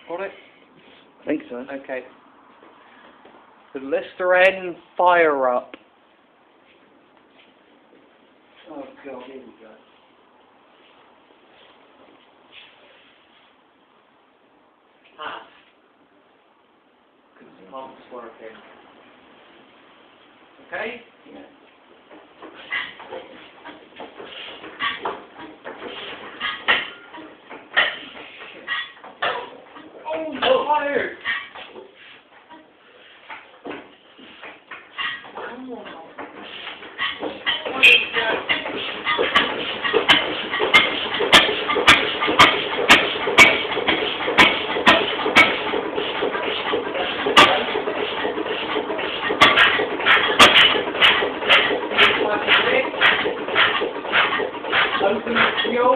Got it? I think so. Okay. The Listerine fire up. Oh god, here we go. Half. Because the pump's working. Okay? Yeah. Oh, fire! Come on. What is that? Open the fuel.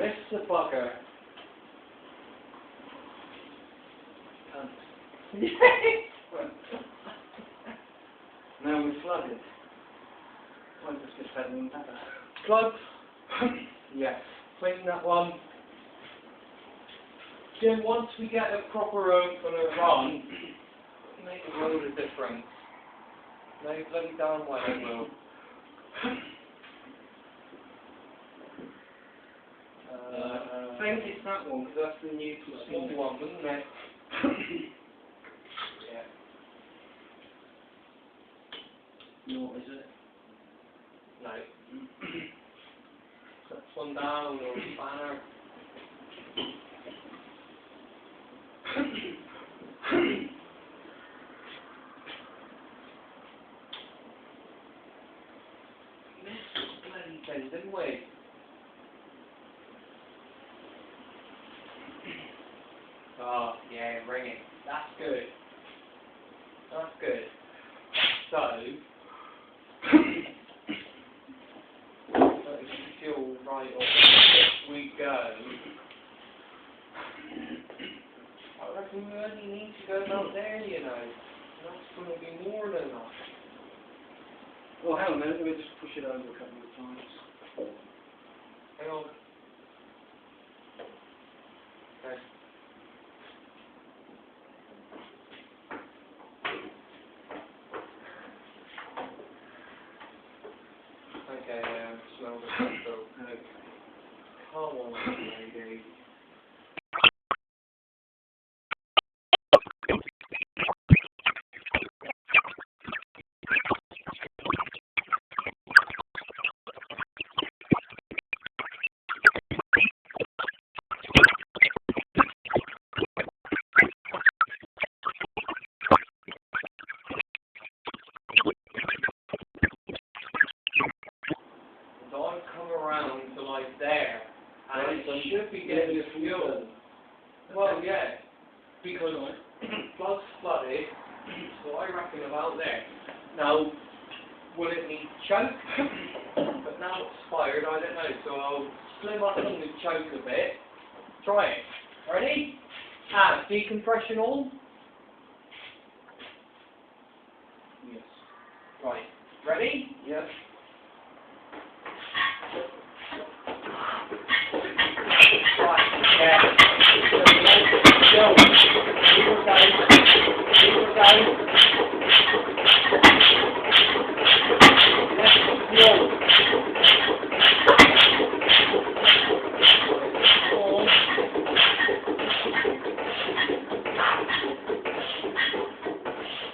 Mr. Bugger. Now we're flooded. I just had one better. Plugs? Yes. Clean that one. Then once we get a proper open and run, make a load of difference. No bloody darn well it will. I think it's that one because that's the new Small one, wouldn't it? Yeah. No, is it? No. That's one down or banner. Missed bloody thing, didn't we? Oh, yeah, ring it. That's good. That's good. So, let me feel right off. We go. I reckon we only need to go about there, you know. That's going to be more than enough. Well, hang on a minute, let me just push it over a couple of times. Hang on. Okay. Okay, smell the petrol. Okay. Come on, lady. Don't come around to like there, and it should be getting the fuel. Well, yeah, because plug's flooded, so I reckon about there. Now, will it need choke? But now it's fired, I don't know, so I'll slim up on the choke a bit. Try it. Ready? Ah, decompression on. Yes. Right. Ready? Yes. Right, yeah. Go. Keep down. Keep down. Let's go.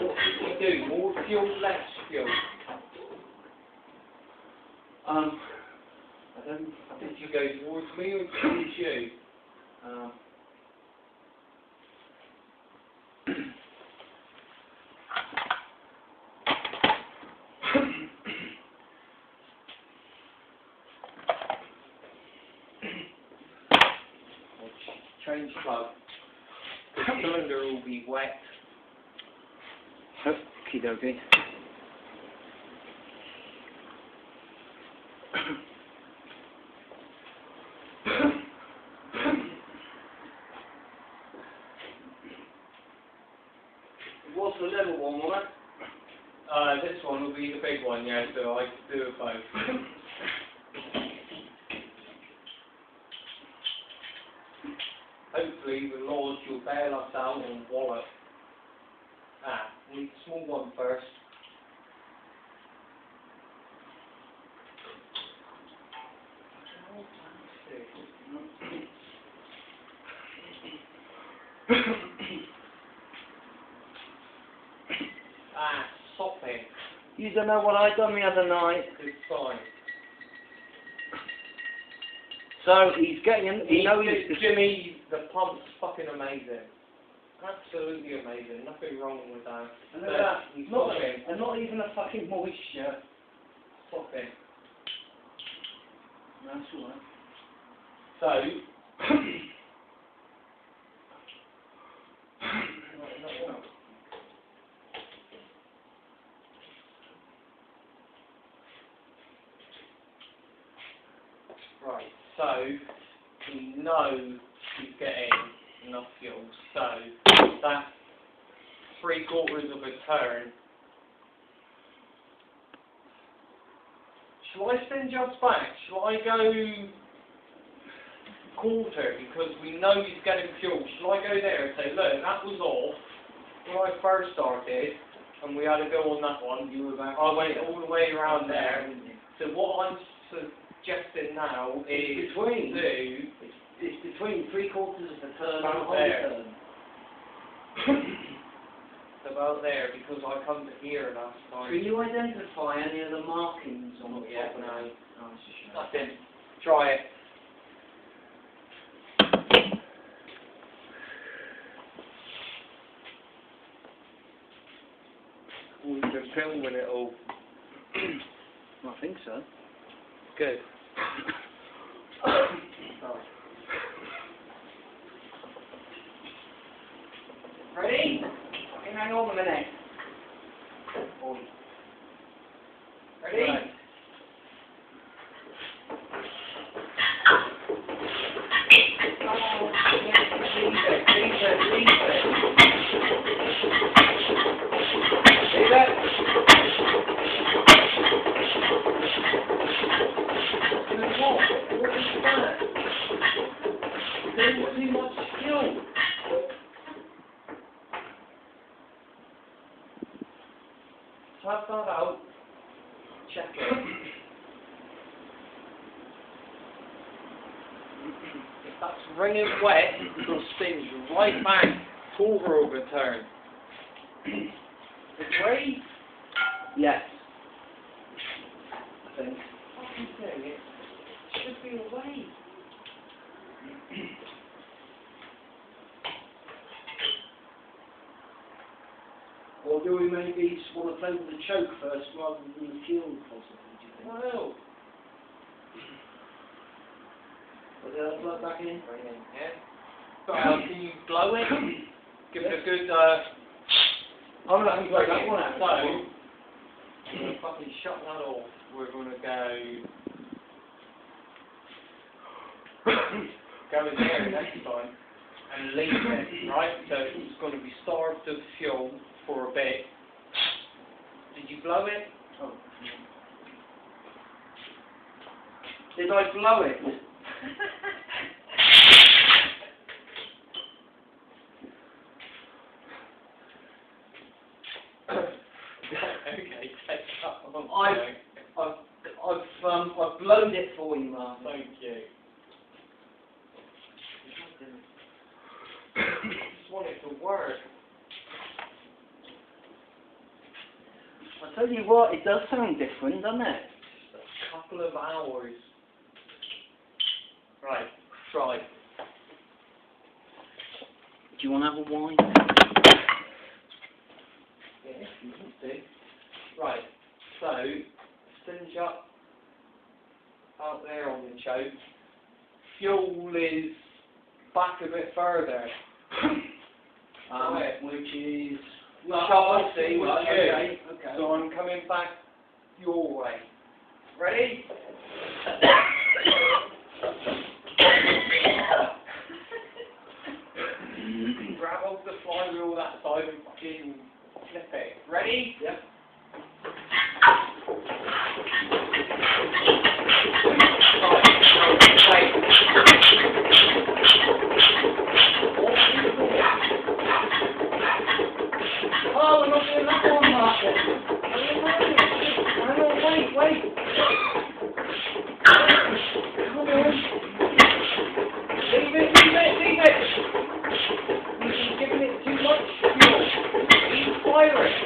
What did you do? More fuel, less fuel? I Did you go towards me or towards you? Change plug. The cylinder will be wet. Okie dokie. What's the little one, won't it? This one will be the big one, yeah, so I can do it both. Hopefully the Lord will bail us out and wallop. Need a small one first. Sopping. You don't know what I done the other night. It's fine. So he's getting in, he's Jimmy, the pump's fucking amazing. Absolutely amazing. Nothing wrong with that. And look at that. He's Not, sopping. and not even a fucking moisture. Sopping. That's all right. So, right, so we know he's getting enough fuel, so that's 3/4 of a turn. Shall I send just back? Shall I go quarter because we know he's getting fuel? Shall I go there and say, look, that was off when I first started and we had to go on that one. You were about I went all the way around there. So what I'm suggesting now is between. do It's between 3/4 of a turn and a About whole there. turn. about there because I come to here last time. Can you identify any of the markings on the Yeah, top of no. that? Oh, it's a shame. Nothing. Try it. We've been filming it all. I think so. Good. Ready? Hang on a minute. Ready? Right. Tap that out. Check it. If that's ringing wet, it'll spin you right back, 1/4 of a turn. Agree? Yes. I think. Fucking thing, it should be away. Or do we maybe just want to play with the choke first rather than the fuel possibly, do you think? Well, Put the other plug back in? yeah. Can you blow it? Give it a good, I'm not going to blow that one out. So, we're going to fucking shut that off. We're going to go in there next time and leave it, right? So it's going to be starved of fuel for a bit. Did you blow it? Oh. Did I blow it? Okay, take that one. I've blown it for you, Mark. Thank you. Just want it to work. I tell you what, it does sound different, doesn't it? Just a couple of hours. Right, try. Do you want to have a wine? Yeah, if you want to. Right, so, cinch up out there on the choke. Fuel is back a bit further. Which is... Well, I see, right, okay. okay. So I'm coming back your way. Ready? Grab hold the flywheel that side and fucking flip it. Ready? Yep. Oh, we're not doing that one, Marshall. Hang on, wait. Come on. Leave it. You're giving it too much fuel. Keep firing.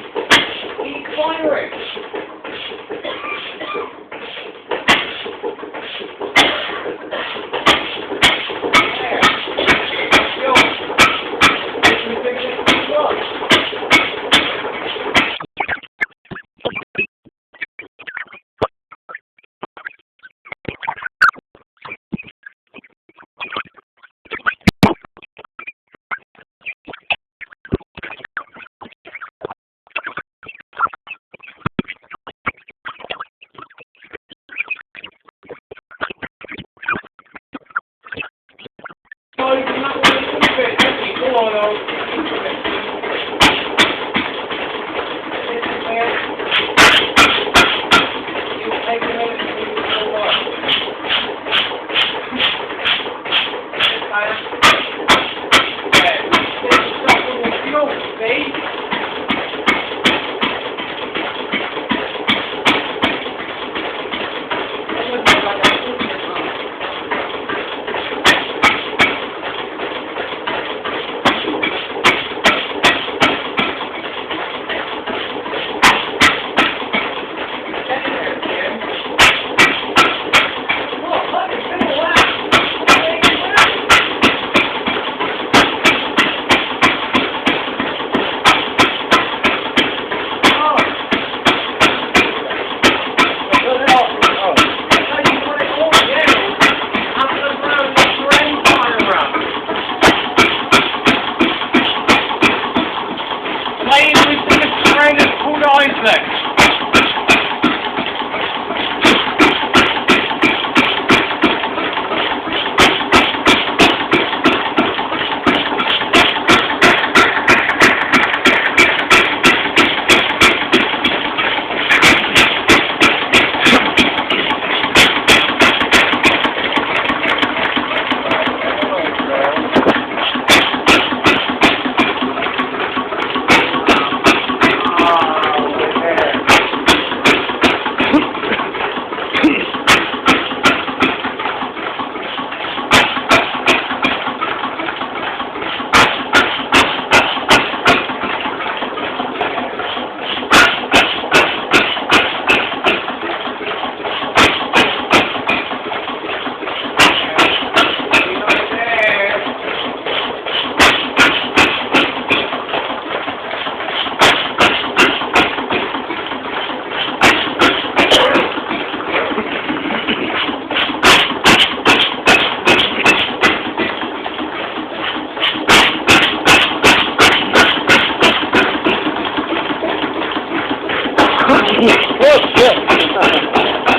Oh, shit.